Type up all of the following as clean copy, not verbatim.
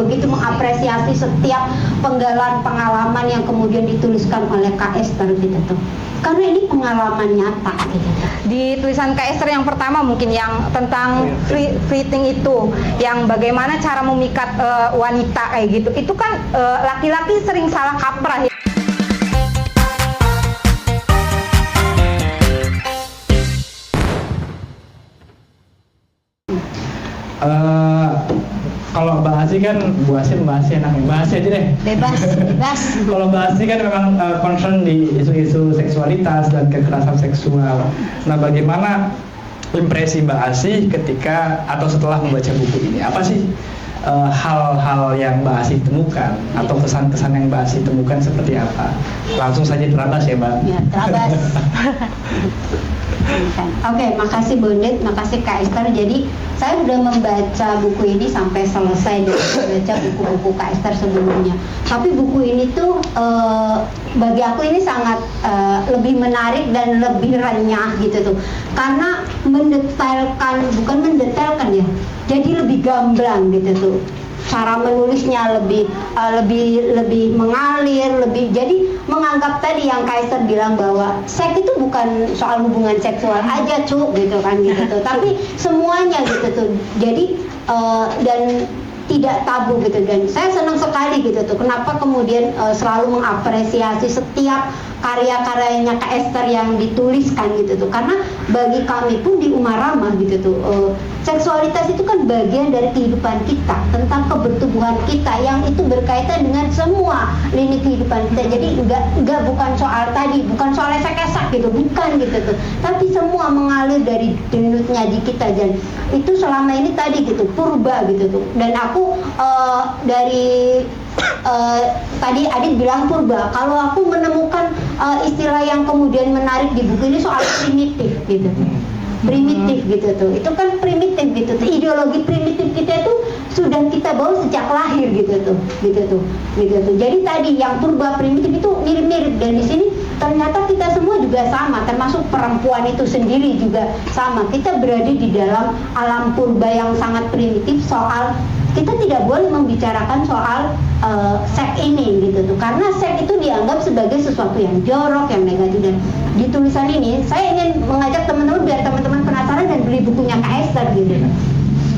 begitu mengapresiasi setiap penggalan pengalaman yang kemudian dituliskan oleh Kak Esther gitu tuh. Karena ini pengalaman nyata gitu. Di tulisan Kak Esther yang pertama mungkin yang tentang flirting itu, yang bagaimana cara memikat wanita kayak gitu, itu kan laki-laki sering salah kaprah ya. Kalau bahas sih kan Bu Asih bahas aja deh. Bebas. Kalau bahas sih kan memang concern di isu-isu seksualitas dan kekerasan seksual. Nah, bagaimana impresi Mbak Asih ketika atau setelah membaca buku ini? Apa sih hal-hal yang Mbak Asih temukan atau kesan-kesan yang Mbak Asih temukan seperti apa? Langsung saja terabas ya, Mbak. Ya, terabas. Oke, makasih Bondet, makasih Kak Esther. Jadi saya sudah membaca buku ini sampai selesai dan membaca buku-buku Kak Esther sebelumnya. Tapi buku ini tuh bagi aku ini sangat lebih menarik dan lebih renyah gitu tuh. Karena bukan mendetailkan ya. Jadi lebih gamblang gitu tuh. Cara menulisnya lebih mengalir, jadi menganggap tadi yang Kaiser bilang bahwa seks itu bukan soal hubungan seksual aja gitu kan gitu tuh, tapi semuanya gitu tuh. Jadi dan tidak tabu gitu, dan saya senang sekali gitu tuh. Kenapa kemudian selalu mengapresiasi setiap karya-karyanya Kak Esther yang dituliskan gitu tuh, karena bagi kami pun di Umarama gitu tuh, seksualitas itu kan bagian dari kehidupan kita, tentang kebertubuhan kita yang itu berkaitan dengan semua lini kehidupan kita. Jadi bukan soal tadi, bukan soal esak-esak gitu, bukan gitu tuh, tapi semua mengalir dari denyut nadi kita, dan itu selama ini tadi gitu purba gitu tuh. Dan aku dari tadi Adit bilang purba, kalau aku menemukan istilah yang kemudian menarik di buku ini soal primitif gitu. Primitif gitu tuh, itu kan primitif gitu tuh, ideologi primitif kita itu sudah kita bawa sejak lahir gitu tuh. Jadi tadi yang purba primitif itu mirip-mirip, dan di sini ternyata kita semua juga sama, termasuk perempuan itu sendiri juga sama. Kita berada di dalam alam purba yang sangat primitif. Soal kita tidak boleh membicarakan soal seks ini gitu tuh, karena seks itu dianggap sebagai sesuatu yang jorok, yang negatif. Dan di tulisan ini saya ingin mengajak teman-teman biar teman-teman penasaran dan beli bukunya Kak Esther gitu.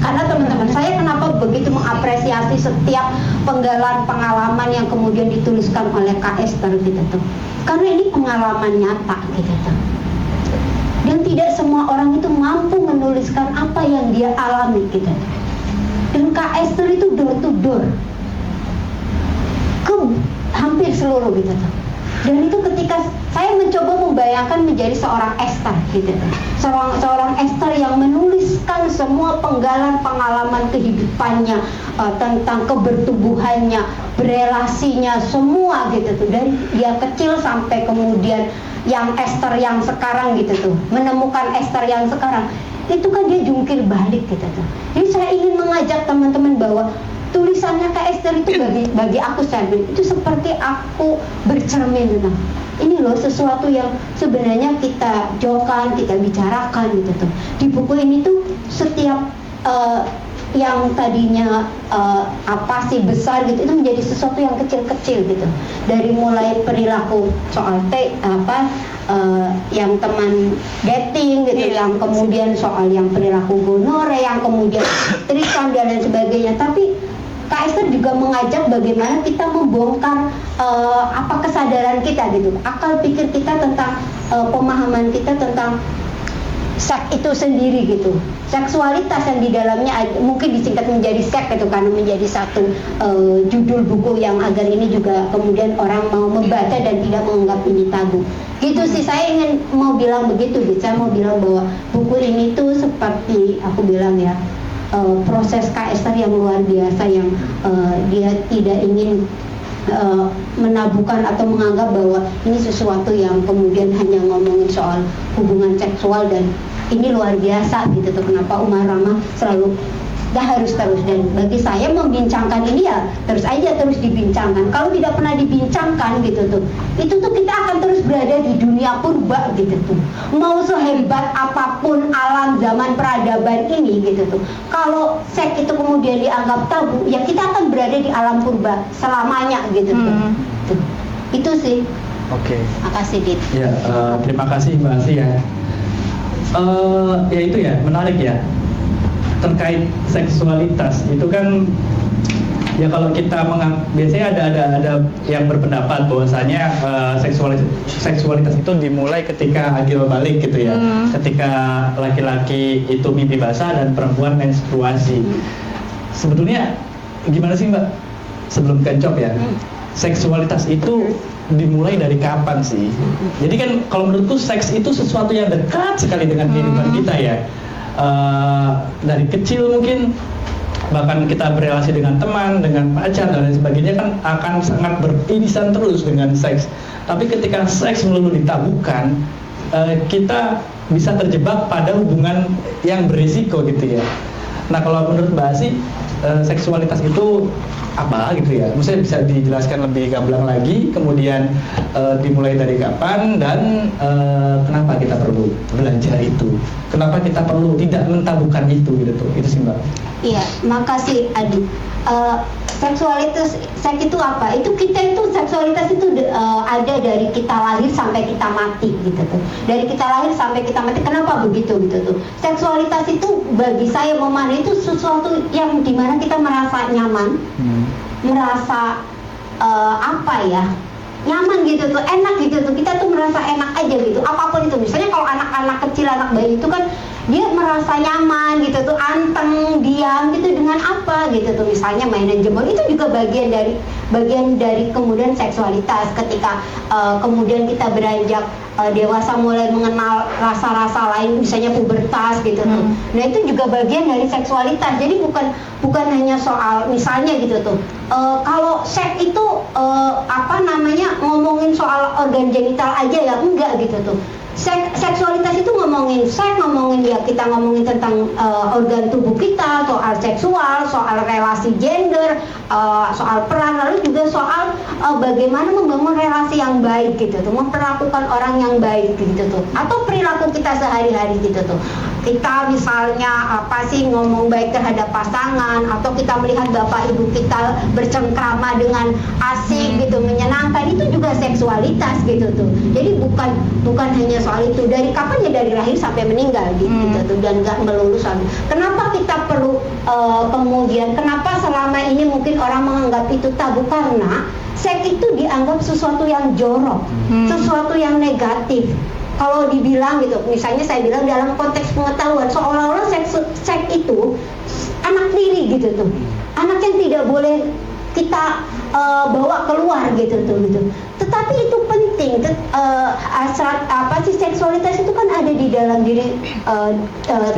Karena teman-teman saya kenapa begitu mengapresiasi setiap penggalan pengalaman yang kemudian dituliskan oleh Kak Esther gitu tuh, karena ini pengalaman nyata gitu tuh. Dan tidak semua orang itu mampu menuliskan apa yang dia alami gitu. Dan Kak Esther itu door to door ke hampir seluruh gitu tuh. Dan itu ketika saya mencoba membayangkan menjadi seorang Esther gitu tuh. Seorang Esther yang menuliskan semua penggalan pengalaman kehidupannya, tentang kebertubuhannya, berelasinya, semua gitu tuh. Dari dia kecil sampai kemudian yang Esther yang sekarang gitu tuh, menemukan Esther yang sekarang. Itu kan dia jungkir balik gitu tuh. Jadi saya ingin mengajak teman-teman bahwa tulisannya Kak Esther itu bagi aku itu seperti aku bercermin tentang ini loh, sesuatu yang sebenarnya kita jauhkan, kita bicarakan gitu tuh. Di buku ini tuh setiap yang tadinya besar gitu, itu menjadi sesuatu yang kecil-kecil gitu. Dari mulai perilaku soal yang teman dating gitu, yang kemudian soal yang perilaku gonore, yang kemudian trisam dan lain sebagainya. Tapi Kak Esther juga mengajak bagaimana kita membongkar kesadaran kita gitu, akal pikir kita tentang pemahaman kita tentang seks itu sendiri gitu. Seksualitas yang di dalamnya mungkin disingkat menjadi seks gitu, karena menjadi satu judul buku yang agar ini juga kemudian orang mau membaca dan tidak menganggap ini tabu. Gitu sih, saya ingin mau bilang begitu gitu. Saya mau bilang bahwa buku ini tuh seperti aku bilang ya, proses Kak Esther yang luar biasa, yang dia tidak ingin menabuhkan atau menganggap bahwa ini sesuatu yang kemudian hanya ngomongin soal hubungan seksual, dan ini luar biasa gitu tuh. Kenapa Umarama selalu harus terus, dan bagi saya membincangkan ini ya terus dibincangkan. Kalau tidak pernah dibincangkan gitu tuh, itu tuh kita akan terus berada di dunia purba gitu tuh. Mau sehebat apapun alam zaman peradaban ini gitu tuh, kalau seks itu kemudian dianggap tabu, ya kita akan berada di alam purba selamanya gitu tuh. Tuh. Itu sih. Oke. Makasih Dit. Ya, terima kasih Mbak Asih ya. Ya itu ya, menarik ya. Terkait seksualitas itu kan ya, kalau kita biasanya ada yang berpendapat bahwasanya seksualitas itu dimulai ketika agil balik gitu ya. Ketika laki-laki itu mimpi basah dan perempuan menstruasi. Sebetulnya gimana sih Mbak, sebelum kencop ya, seksualitas itu dimulai dari kapan sih? Jadi kan kalau menurutku seks itu sesuatu yang dekat sekali dengan kehidupan kita ya. Dari kecil mungkin, bahkan kita berrelasi dengan teman, dengan pacar dan lain sebagainya kan akan sangat beririsan terus dengan seks. Tapi ketika seks melulu ditabukan, kita bisa terjebak pada hubungan yang berisiko gitu ya. Nah kalau menurut Mbak Asih, seksualitas itu apa gitu ya? Maksudnya bisa dijelaskan lebih gamblang lagi, kemudian dimulai dari kapan, dan kenapa kita perlu belajar itu? Kenapa kita perlu tidak mentabukan itu gitu tuh? Itu sih Mbak. Iya, makasih Adi. Seksualitas, seks itu apa? Itu kita itu seksualitas itu ada dari kita lahir sampai kita mati gitu tuh. Dari kita lahir sampai kita mati. Kenapa begitu gitu tuh? Seksualitas itu bagi saya memahami itu sesuatu yang dimana kita merasa nyaman, merasa apa ya? Nyaman gitu tuh, enak gitu tuh. Kita tuh merasa enak aja gitu. Apapun itu. Misalnya kalau anak-anak kecil, anak bayi itu kan dia merasa nyaman gitu tuh, anteng, diam gitu dengan apa gitu tuh. Misalnya mainan jempol itu juga bagian dari kemudian seksualitas. Ketika kemudian kita beranjak dewasa, mulai mengenal rasa-rasa lain, misalnya pubertas gitu tuh. Nah itu juga bagian dari seksualitas. Jadi bukan hanya soal misalnya gitu tuh. Kalau seks itu ngomongin soal organ genital aja ya, enggak gitu tuh. Seksualitas itu ngomongin seks, kita ngomongin tentang organ tubuh kita, soal seksual, soal relasi gender, soal peran, lalu juga soal bagaimana membangun relasi yang baik gitu tuh, memperlakukan orang yang baik gitu tuh, atau perilaku kita sehari-hari gitu tuh. Kita misalnya ngomong baik terhadap pasangan, atau kita melihat bapak ibu kita bercengkrama dengan asik gitu, menyenangkan, itu juga seksualitas gitu tuh. Jadi bukan hanya soal itu, dari kapan ya, dari lahir sampai meninggal gitu tuh, dan nggak melulu soal. Kenapa kita perlu kemudian kenapa selama ini mungkin orang menganggap itu tabu? Karena seks itu dianggap sesuatu yang jorok, sesuatu yang negatif. Kalau dibilang gitu, misalnya saya bilang dalam konteks pengetahuan, seolah-olah seks itu anak tiri gitu tuh, anak yang tidak boleh kita bawa keluar gitu tuh gitu. Tetapi itu penting. Seksualitas itu kan ada di dalam diri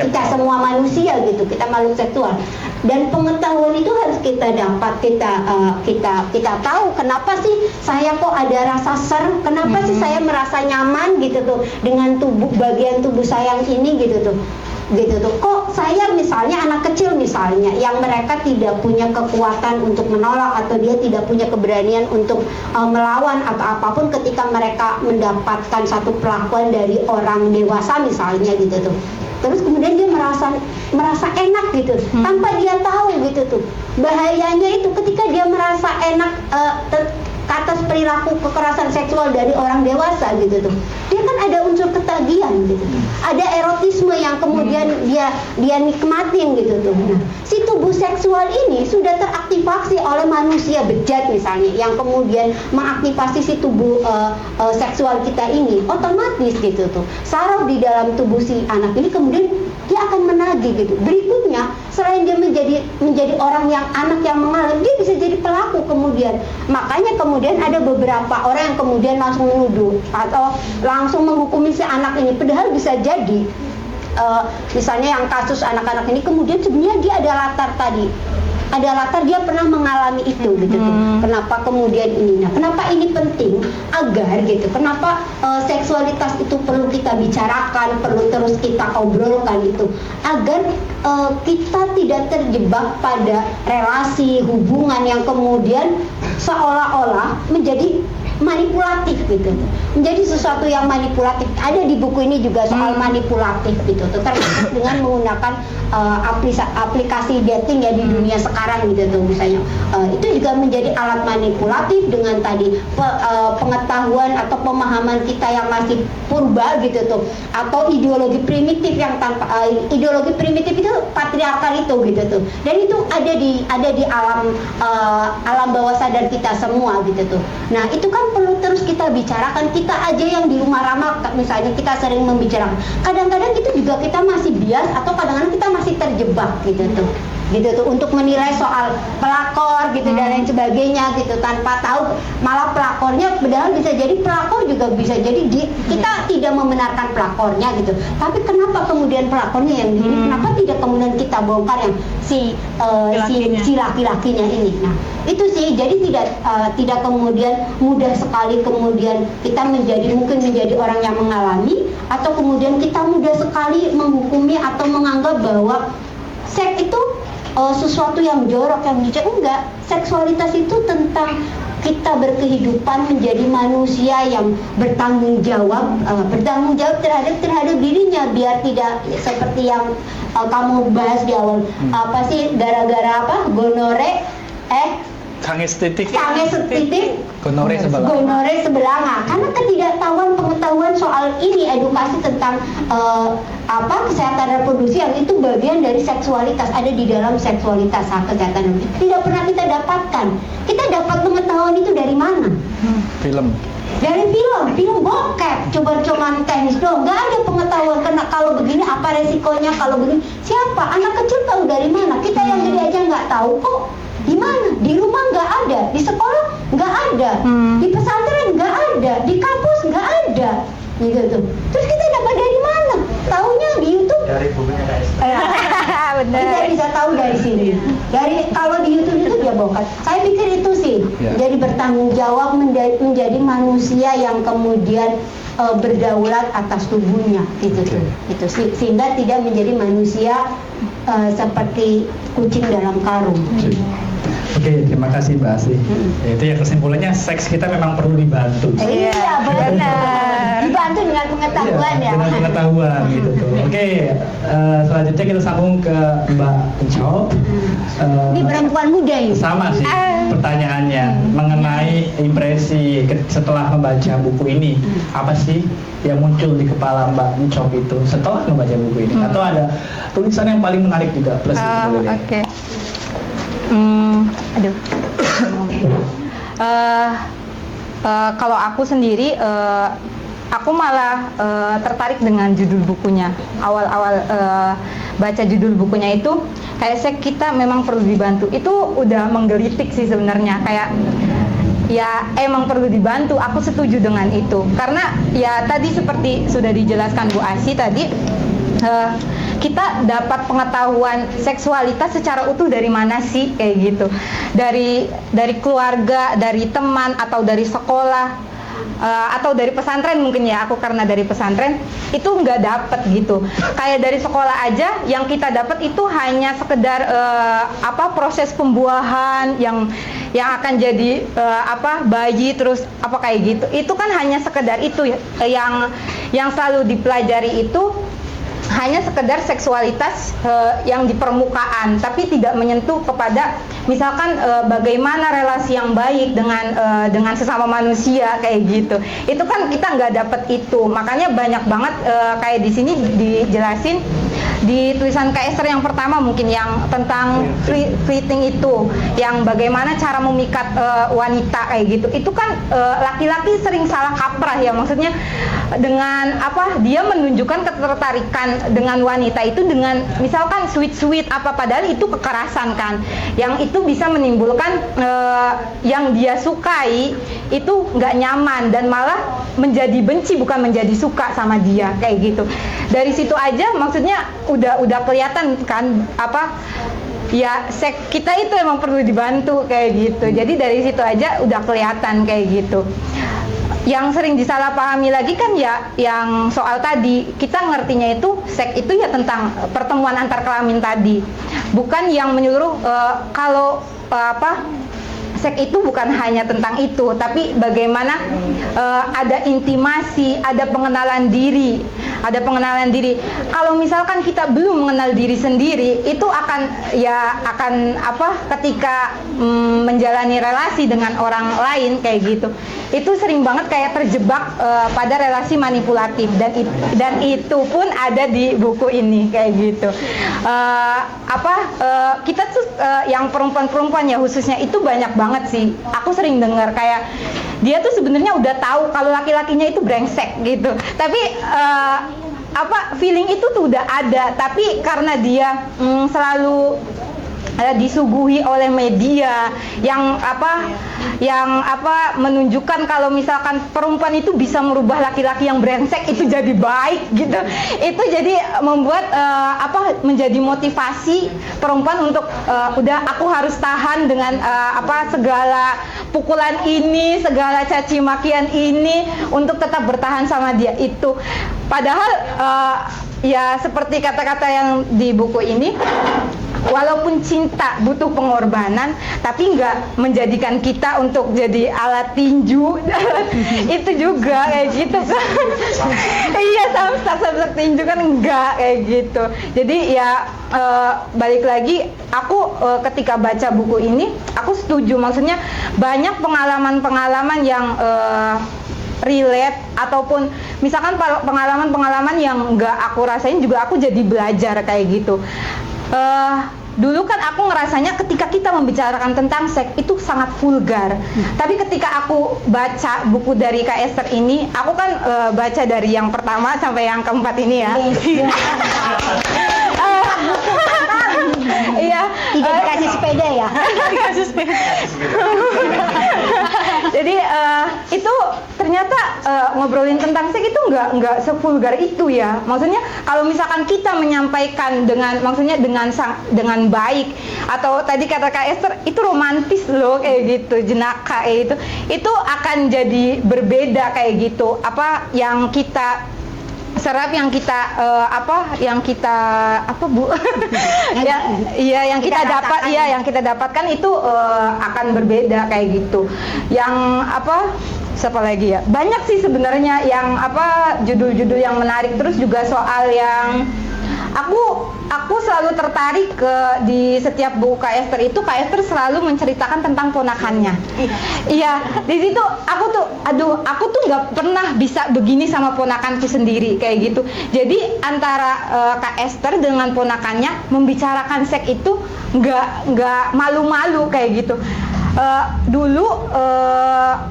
kita semua manusia gitu. Kita makhluk seksual. Dan pengetahuan itu harus kita dapat, kita tahu kenapa sih saya kok ada rasa kenapa sih saya merasa nyaman gitu tuh dengan bagian tubuh saya yang ini gitu tuh. Kok saya misalnya anak kecil misalnya yang mereka tidak punya kekuatan untuk menolak, atau dia tidak punya keberanian untuk melawan atau apapun, ketika mereka mendapatkan satu perlakuan dari orang dewasa misalnya gitu tuh, terus kemudian dia merasa enak gitu, tanpa dia tahu gitu tuh. Bahayanya itu ketika dia merasa enak atas perilaku kekerasan seksual dari orang dewasa gitu tuh, dia kan ada unsur ketagihan gitu tuh, ada erotisme yang kemudian dia nikmatin gitu tuh. Nah, si tubuh seksual ini sudah teraktivasi oleh manusia bejat misalnya, yang kemudian mengaktifasi si tubuh seksual kita ini, otomatis gitu tuh saraf di dalam tubuh si anak ini kemudian dia akan menagih gitu. Berikutnya, selain dia menjadi orang yang anak yang mengalami, dia bisa jadi pelaku kemudian. Makanya kemudian ada beberapa orang yang kemudian langsung menuduh atau langsung menghukumi si anak ini, padahal bisa jadi misalnya yang kasus anak-anak ini kemudian sebenarnya dia ada latar tadi ada latar dia pernah mengalami itu gitu tuh. Kenapa kemudian ini? Nah, kenapa ini penting agar gitu? Kenapa seksualitas itu perlu kita bicarakan, perlu terus kita obrolkan itu agar kita tidak terjebak pada relasi hubungan yang kemudian seolah-olah menjadi manipulatif gitu, menjadi sesuatu yang manipulatif. Ada di buku ini juga soal manipulatif gitu, termasuk dengan menggunakan aplikasi dating ya di dunia sekarang gitu tuh misalnya. Itu juga menjadi alat manipulatif dengan tadi pengetahuan atau pemahaman kita yang masih purba gitu tuh, atau ideologi primitif yang tanpa ideologi primitif itu patriarkal itu gitu tuh, dan itu ada di alam bawah sadar kita semua gitu tuh. Nah, itu kan perlu terus kita bicarakan. Kita aja yang di rumah Rama misalnya kita sering membicarakan, kadang-kadang itu juga kita masih bias atau kadang-kadang kita masih terjebak gitu tuh untuk menilai soal pelakor gitu dan lain sebagainya gitu, tanpa tahu malah pelakornya padahal bisa jadi pelakor juga bisa jadi kita tidak membenarkan pelakornya gitu, tapi kenapa kemudian pelakornya yang ini, kenapa tidak kemudian kita bongkar yang si laki-lakinya ini. Nah, itu sih, jadi tidak kemudian mudah sekali kemudian kita mungkin menjadi orang yang mengalami, atau kemudian kita mudah sekali menghukumi atau menganggap bahwa seks itu sesuatu yang jorok, yang enggak. Seksualitas itu tentang kita berkehidupan menjadi manusia yang bertanggung jawab terhadap dirinya, biar tidak seperti yang kamu bahas di awal, apa sih, gara-gara apa, gonore Sange titik gonore sebelanga, karena ketidaktahuan pengetahuan soal ini, edukasi tentang kesehatan reproduksi yang itu bagian dari seksualitas, ada di dalam seksualitas, kesehatan reproduksi tidak pernah kita dapatkan. Kita dapat pengetahuan itu dari mana? Dari film bokep, coba-coba teknis doang, nggak ada pengetahuan karena kalau begini apa resikonya, kalau begini siapa, anak kecil tahu dari mana? Kita yang gede aja nggak tahu kok. Di mana? Di rumah nggak ada, di sekolah nggak ada, di pesantren nggak ada, di kampus nggak ada, gitu. Terus kita dapat dari mana? Taunya di YouTube. Dari bukunya guys. Kita bisa tahu dari sini. Kalau di YouTube itu dia bongkar. Saya pikir itu sih. Jadi bertanggung jawab menjadi manusia yang kemudian berdaulat atas tubuhnya, gitu tuh. Itu sehingga tidak menjadi manusia seperti kucing dalam karung. Oke, terima kasih Mbak Asih. Itu ya kesimpulannya, seks kita memang perlu dibantu. Iya, benar. Dibantu dengan pengetahuan ya. Dengan pengetahuan gitu tuh. Oke, selanjutnya kita sambung ke Mbak Encop. Ini perempuan muda ini. Sama sih pertanyaannya mengenai impresi setelah membaca buku ini. Apa sih yang muncul di kepala Mbak Encop itu setelah membaca buku ini? Atau ada tulisan yang paling menarik juga plus Oke. Kalau aku sendiri, aku malah tertarik dengan judul bukunya. Awal-awal baca judul bukunya itu, kayak kita memang perlu dibantu. Itu udah menggelitik sih sebenarnya. Kayak ya emang perlu dibantu. Aku setuju dengan itu. Karena ya tadi seperti sudah dijelaskan Bu Asih tadi. Kita dapat pengetahuan seksualitas secara utuh dari mana sih, kayak gitu, dari keluarga, dari teman, atau dari sekolah, atau dari pesantren mungkin ya. Aku karena dari pesantren itu nggak dapet gitu. Kayak dari sekolah aja yang kita dapat itu hanya sekedar proses pembuahan yang akan jadi bayi, terus kayak gitu. Itu kan hanya sekedar itu yang selalu dipelajari itu hanya sekedar seksualitas yang di permukaan, tapi tidak menyentuh kepada misalkan bagaimana relasi yang baik dengan sesama manusia, kayak gitu. Itu kan kita nggak dapat itu. Makanya banyak banget kayak di sini dijelasin di tulisan Kak Esther yang pertama mungkin yang tentang fleeting itu, yang bagaimana cara memikat wanita, kayak gitu. Itu kan laki-laki sering salah kaprah ya, maksudnya dengan dia menunjukkan ketertarikan dengan wanita itu dengan misalkan sweet padahal itu kekerasan kan, yang itu bisa menimbulkan yang dia sukai itu nggak nyaman dan malah menjadi benci, bukan menjadi suka sama dia, kayak gitu. Dari situ aja maksudnya udah kelihatan kan ya kita itu emang perlu dibantu kayak gitu. Jadi dari situ aja udah kelihatan kayak gitu. Yang sering disalahpahami lagi kan ya yang soal tadi, kita ngertinya itu seks itu ya tentang pertemuan antar kelamin tadi, bukan yang menyeluruh. Kalau seks itu bukan hanya tentang itu, tapi bagaimana ada intimasi, ada pengenalan diri, Kalau misalkan kita belum mengenal diri sendiri, itu akan ketika menjalani relasi dengan orang lain kayak gitu, itu sering banget kayak terjebak pada relasi manipulatif, dan itu pun ada di buku ini kayak gitu. Kita tuh yang perempuan-perempuan ya khususnya itu banyak banget sih. Aku sering dengar kayak dia tuh sebenarnya udah tahu kalau laki-lakinya itu brengsek gitu. Tapi feeling itu tuh udah ada, tapi karena dia selalu disuguhi oleh media yang menunjukkan kalau misalkan perempuan itu bisa merubah laki-laki yang brengsek itu jadi baik gitu. Itu jadi membuat menjadi motivasi perempuan untuk udah aku harus tahan dengan segala pukulan ini, segala caci makian ini untuk tetap bertahan sama dia itu. Padahal ya seperti kata-kata yang di buku ini, walaupun cinta butuh pengorbanan, tapi nggak menjadikan kita untuk jadi alat tinju. Itu juga kayak gitu kan. Iya, samsak tinju kan enggak kayak gitu. Jadi ya balik lagi, aku ketika baca buku ini, aku setuju, maksudnya banyak pengalaman-pengalaman yang relate, ataupun misalkan pengalaman-pengalaman yang nggak aku rasain juga aku jadi belajar kayak gitu. Dulu kan aku ngerasanya ketika kita membicarakan tentang seks itu sangat vulgar. Tapi ketika aku baca buku dari Kak Esther ini, aku kan baca dari yang pertama sampai yang keempat ini ya. Iya, tidak dikasih sepeda ya. Dikasih sepeda. Jadi itu ternyata ngobrolin tentang seks itu nggak sevulgar itu ya. Maksudnya kalau misalkan kita menyampaikan dengan baik, atau tadi kata Kak Esther itu romantis loh kayak gitu, jenaka kayak gitu, itu akan jadi berbeda kayak gitu. Apa yang kita serap, yang kita yang kita dapatkan itu akan berbeda kayak gitu. Yang siapa lagi ya, banyak sih sebenarnya yang judul-judul yang menarik. Terus juga soal yang aku selalu tertarik di setiap buku Kak Esther itu, Kak Esther selalu menceritakan tentang ponakannya. Iya, di situ aku tuh nggak pernah bisa begini sama ponakanku sendiri kayak gitu. Jadi antara Kak Esther dengan ponakannya membicarakan seks itu nggak malu-malu kayak gitu. Dulu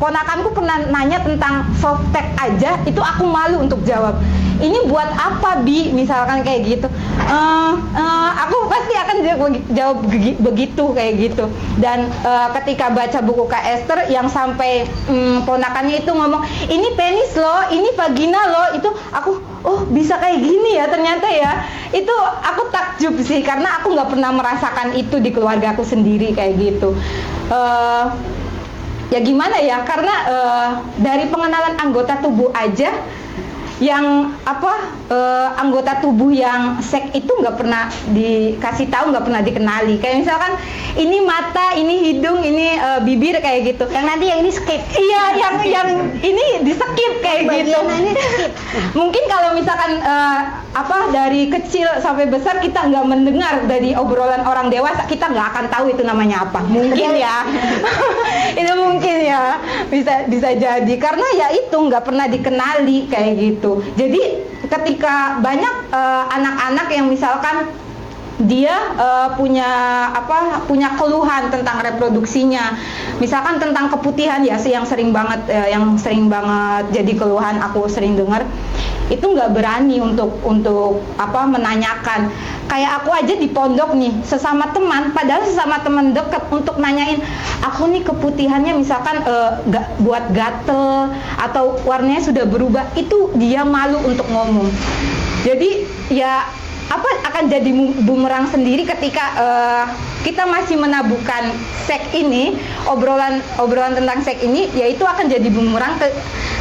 ponakanku pernah nanya tentang softtek aja, itu aku malu untuk jawab. Ini buat apa, Bi? Misalkan kayak gitu. Aku pasti akan jawab begitu kayak gitu. Dan ketika baca buku Kak Esther yang sampai ponakannya itu ngomong, ini penis loh, ini vagina loh, itu aku bisa kayak gini ya ternyata ya. Itu aku takjub sih, karena aku nggak pernah merasakan itu di keluarga aku sendiri kayak gitu. Ya gimana ya, karena dari pengenalan anggota tubuh aja, yang anggota tubuh yang seks itu nggak pernah dikasih tahu, nggak pernah dikenali. Kayak misalkan ini mata, ini hidung, ini bibir kayak gitu. Yang nanti yang ini skip. Iya, yang ini di skip kayak gitu. Ini skip. Mungkin kalau misalkan dari kecil sampai besar kita nggak mendengar dari obrolan orang dewasa, kita nggak akan tahu itu namanya apa. Mungkin ya. Itu mungkin ya, bisa jadi karena ya itu nggak pernah dikenali kayak gitu. Jadi ketika banyak anak-anak yang misalkan dia punya keluhan tentang reproduksinya, misalkan tentang keputihan ya, yang sering banget jadi keluhan aku sering dengar, itu nggak berani untuk menanyakan. Kayak aku aja di pondok nih, sesama teman, padahal sesama teman dekat, untuk nanyain aku nih keputihannya misalkan buat gatel atau warnanya sudah berubah, itu dia malu untuk ngomong. Jadi ya apa akan jadi bumerang sendiri ketika kita masih menabuhkan seks ini, obrolan tentang seks ini, yaitu akan jadi bumerang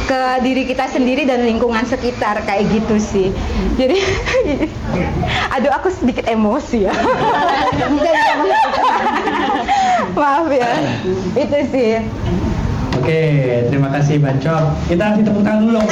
ke diri kita sendiri dan lingkungan sekitar kayak gitu sih. Jadi aduh aku sedikit emosi ya. Maaf ya. Itu sih. Oke, terima kasih Bacok. Kita kasih tepuk tangan dulu.